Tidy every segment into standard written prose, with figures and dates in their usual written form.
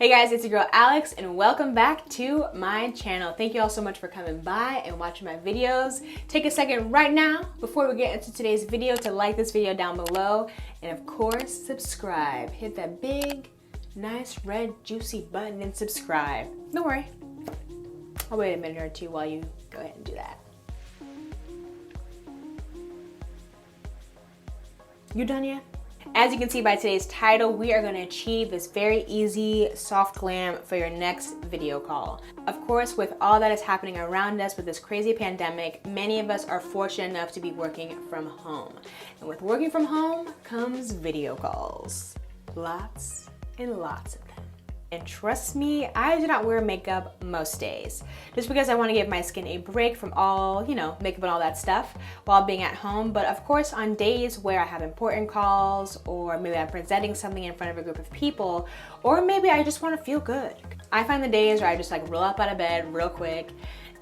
Hey guys, it's your girl Alex and welcome back to my channel. Thank you all so much for coming by and watching my videos. Take a second right now before we get into today's video to like this video down below and of course subscribe. Hit that big, nice red juicy button and subscribe. Don't worry, I'll wait a minute or two while you go ahead and do that. You done yet? As you can see by today's title, we are going to achieve this very easy soft glam for your next video call. Of course, with all that is happening around us with this crazy pandemic, many of us are fortunate enough to be working from home. And with working from home comes video calls. Lots and lots of them. And trust me, I do not wear makeup most days, just because I want to give my skin a break from all, makeup and all that stuff while being at home. But of course, on days where I have important calls, or maybe I'm presenting something in front of a group of people, or maybe I just want to feel good. I find the days where I just roll up out of bed real quick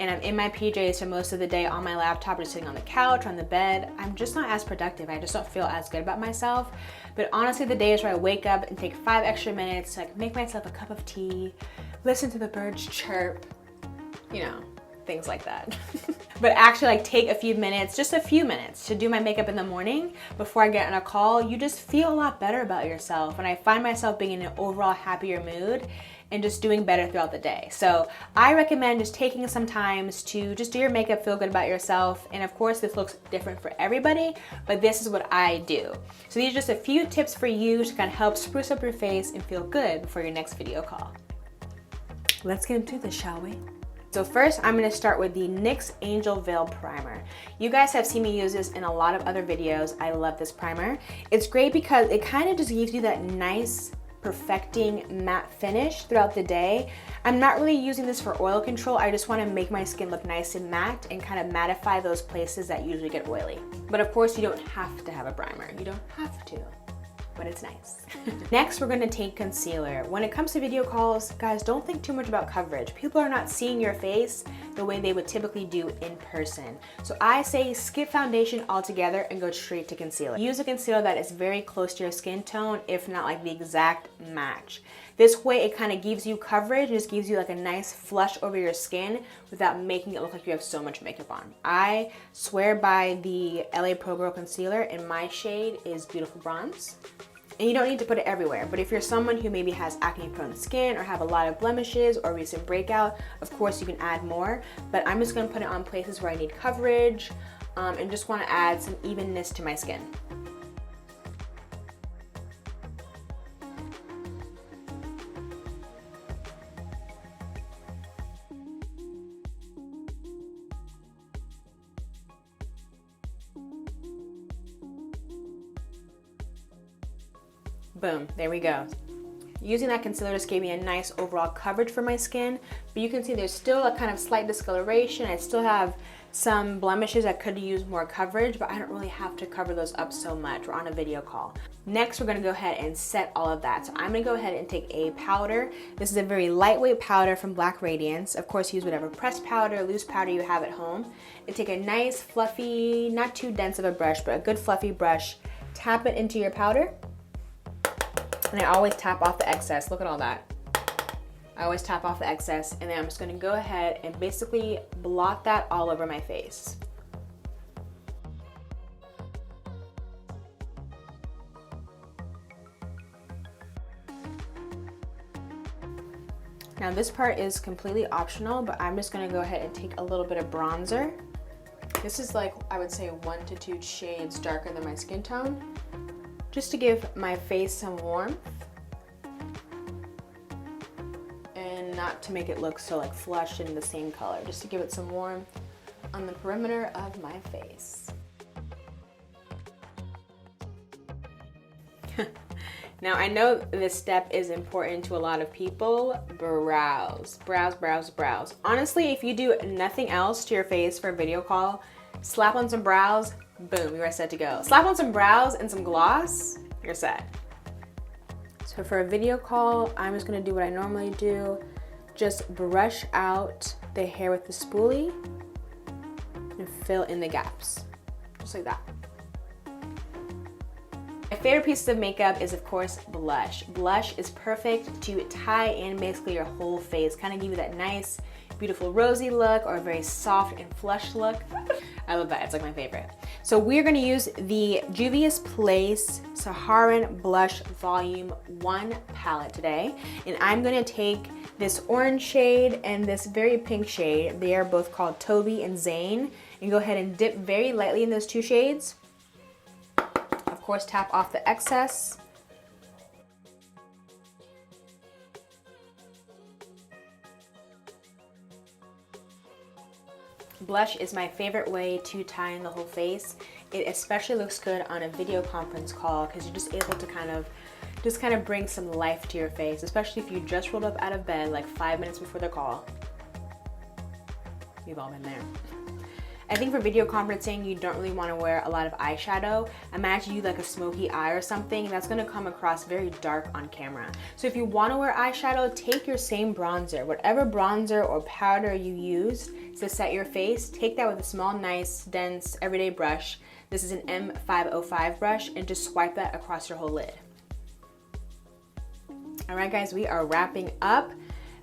and I'm in my PJs for most of the day on my laptop or sitting on the couch, on the bed. I'm just not as productive. I just don't feel as good about myself. But honestly, the days where I wake up and take 5 extra minutes to make myself a cup of tea, listen to the birds chirp, things like that. But actually take a few minutes, just a few minutes to do my makeup in the morning before I get on a call, you just feel a lot better about yourself. And I find myself being in an overall happier mood and just doing better throughout the day. So I recommend just taking some time to just do your makeup, feel good about yourself. And of course, this looks different for everybody, but this is what I do. So these are just a few tips for you to kind of help spruce up your face and feel good before your next video call. Let's get into this, shall we? So first, I'm gonna start with the NYX Angel Veil Primer. You guys have seen me use this in a lot of other videos. I love this primer. It's great because it kind of just gives you that nice, perfecting matte finish throughout the day. I'm not really using this for oil control. I just want to make my skin look nice and matte and kind of mattify those places that usually get oily. But of course, you don't have to have a primer. You don't have to, but it's nice. Next, we're going to take concealer. When it comes to video calls, guys, don't think too much about coverage. People are not seeing your face the way they would typically do in person. So I say skip foundation altogether and go straight to concealer. Use a concealer that is very close to your skin tone, if not the exact match. This way it kind of gives you coverage, and just gives you a nice flush over your skin without making it look like you have so much makeup on. I swear by the LA Pro Girl concealer, and my shade is Beautiful Bronze. And you don't need to put it everywhere, but if you're someone who maybe has acne-prone skin or have a lot of blemishes or recent breakout, of course you can add more, but I'm just gonna put it on places where I need coverage and just wanna add some evenness to my skin. Boom, there we go. Using that concealer just gave me a nice overall coverage for my skin, but you can see there's still a kind of slight discoloration. I still have some blemishes that could use more coverage, but I don't really have to cover those up so much. We're on a video call. Next, we're gonna go ahead and set all of that. So I'm gonna go ahead and take a powder. This is a very lightweight powder from Black Radiance. Of course, use whatever pressed powder, loose powder you have at home. And take a nice fluffy, not too dense of a brush, but a good fluffy brush. Tap it into your powder. And I always tap off the excess. Look at all that. I always tap off the excess, and then I'm just gonna go ahead and basically blot that all over my face. Now this part is completely optional, but I'm just gonna go ahead and take a little bit of bronzer. This is I would say 1 to 2 shades darker than my skin tone, just to give my face some warmth and not to make it look so flushed and the same color, just to give it some warmth on the perimeter of my face. Now I know this step is important to a lot of people. Brows, brows, brows, brows. Honestly, if you do nothing else to your face for a video call, slap on some brows, boom, you are set to go. Slap on some brows and some gloss, you're set. So for a video call, I'm just gonna do what I normally do. Just brush out the hair with the spoolie and fill in the gaps, just like that. favorite piece of makeup is of course blush. Blush is perfect to tie in basically your whole face, kind of give you that nice, beautiful rosy look or a very soft and flush look. I love that, it's like my favorite. So we're gonna use the Juvia's Place Saharan Blush Volume 1 palette today. And I'm gonna take this orange shade and this very pink shade. They are both called Toby and Zane. And go ahead and dip very lightly in those two shades. Of course, tap off the excess. Blush is my favorite way to tie in the whole face. It especially looks good on a video conference call because you're just able to kind of bring some life to your face, especially if you just rolled up out of bed like 5 minutes before the call. We've all been there. I think for video conferencing, you don't really want to wear a lot of eyeshadow. Imagine you like a smoky eye or something, that's going to come across very dark on camera. So if you want to wear eyeshadow, take your same bronzer. Whatever bronzer or powder you use to set your face, take that with a small, nice, dense, everyday brush. This is an M505 brush, and just swipe that across your whole lid. All right, guys, we are wrapping up.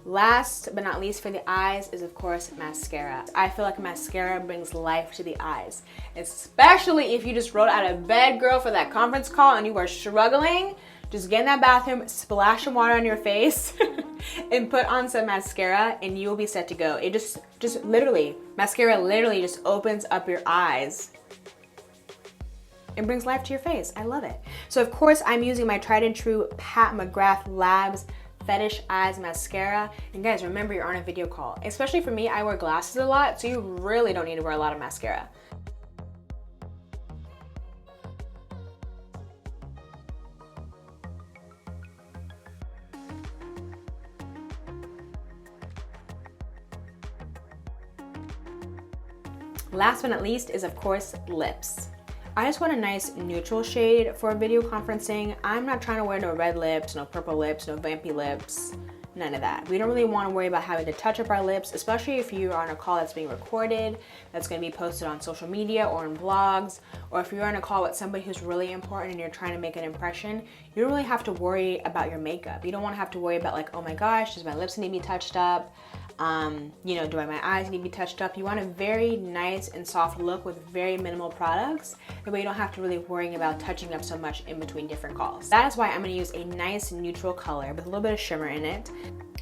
Last but not least for the eyes is of course mascara. I feel like mascara brings life to the eyes, especially if you just rolled out of bed, girl, for that conference call and you are struggling. Just get in that bathroom, splash some water on your face and put on some mascara and you will be set to go. It just literally, mascara literally just opens up your eyes and brings life to your face. I love it. So of course I'm using my tried and true Pat McGrath Labs Fetish Eyes Mascara. And guys, remember you're on a video call. Especially for me, I wear glasses a lot, so you really don't need to wear a lot of mascara. Last but not least is of course lips. I just want a nice neutral shade for video conferencing. I'm not trying to wear no red lips, no purple lips, no vampy lips, none of that. We don't really want to worry about having to touch up our lips, especially if you're on a call that's being recorded, that's going to be posted on social media or in blogs, or if you're on a call with somebody who's really important and you're trying to make an impression. You don't really have to worry about your makeup. You don't want to have to worry about like, oh my gosh, does my lips need to be touched up? You know, do my eyes need to be touched up? You want a very nice and soft look with very minimal products. That way you don't have to really worry about touching up so much in between different calls. That is why I'm going to use a nice neutral color with a little bit of shimmer in it.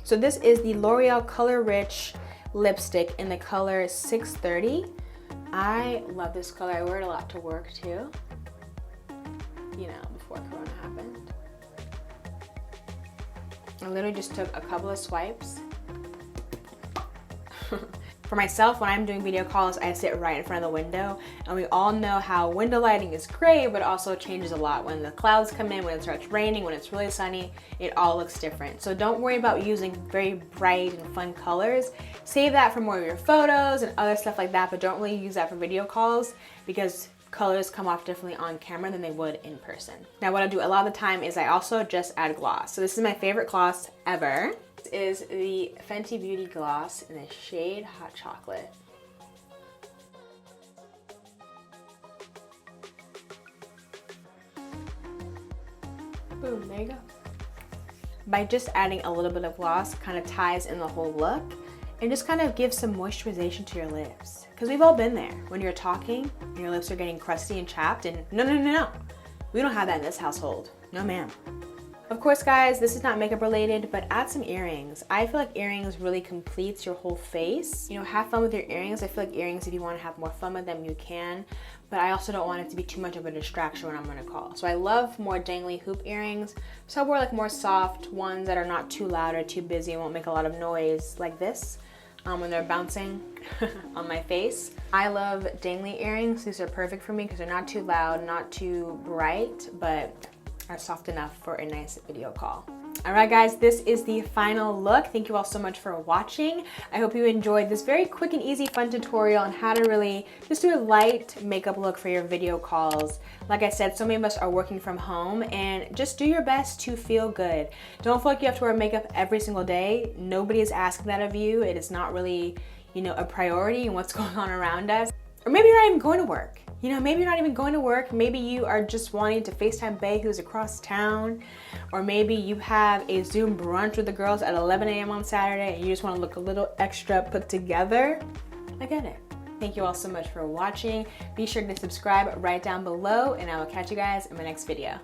So this is the L'Oreal Color Rich lipstick in the color 630. I love this color. I wear it a lot to work too. You know, before Corona happened. I literally just took a couple of swipes. For myself, when I'm doing video calls, I sit right in front of the window, and we all know how window lighting is great, but also changes a lot. When the clouds come in, when it starts raining, when it's really sunny, it all looks different. So don't worry about using very bright and fun colors. Save that for more of your photos and other stuff like that, but don't really use that for video calls because colors come off differently on camera than they would in person. Now what I do a lot of the time is I also just add gloss. So this is my favorite gloss ever. This is the Fenty Beauty gloss in the shade Hot Chocolate. Boom, there you go. By just adding a little bit of gloss, kind of ties in the whole look and just kind of gives some moisturization to your lips. Because we've all been there when you're talking and your lips are getting crusty and chapped, and no. We don't have that in this household. No ma'am. Of course, guys, this is not makeup related, but add some earrings. I feel like earrings really completes your whole face. You know, have fun with your earrings. I feel like earrings, if you want to have more fun with them, you can. But I also don't want it to be too much of a distraction when I'm on a call. So I love more dangly hoop earrings. So I wear like more soft ones that are not too loud or too busy and won't make a lot of noise like this when they're bouncing on my face. I love dangly earrings. These are perfect for me because they're not too loud, not too bright, but are soft enough for a nice video call. All right, guys, this is the final look. Thank you all so much for watching. I hope you enjoyed this very quick and easy fun tutorial on how to really just do a light makeup look for your video calls. Like I said, so many of us are working from home, and just do your best to feel good. Don't feel like you have to wear makeup every single day. Nobody is asking that of you. It is not really, you know, a priority in what's going on around us. Or maybe you're not even going to work. You know, maybe you're not even going to work. Maybe you are just wanting to FaceTime Bae who's across town. Or maybe you have a Zoom brunch with the girls at 11 a.m. on Saturday and you just want to look a little extra put together. I get it. Thank you all so much for watching. Be sure to subscribe right down below and I will catch you guys in my next video.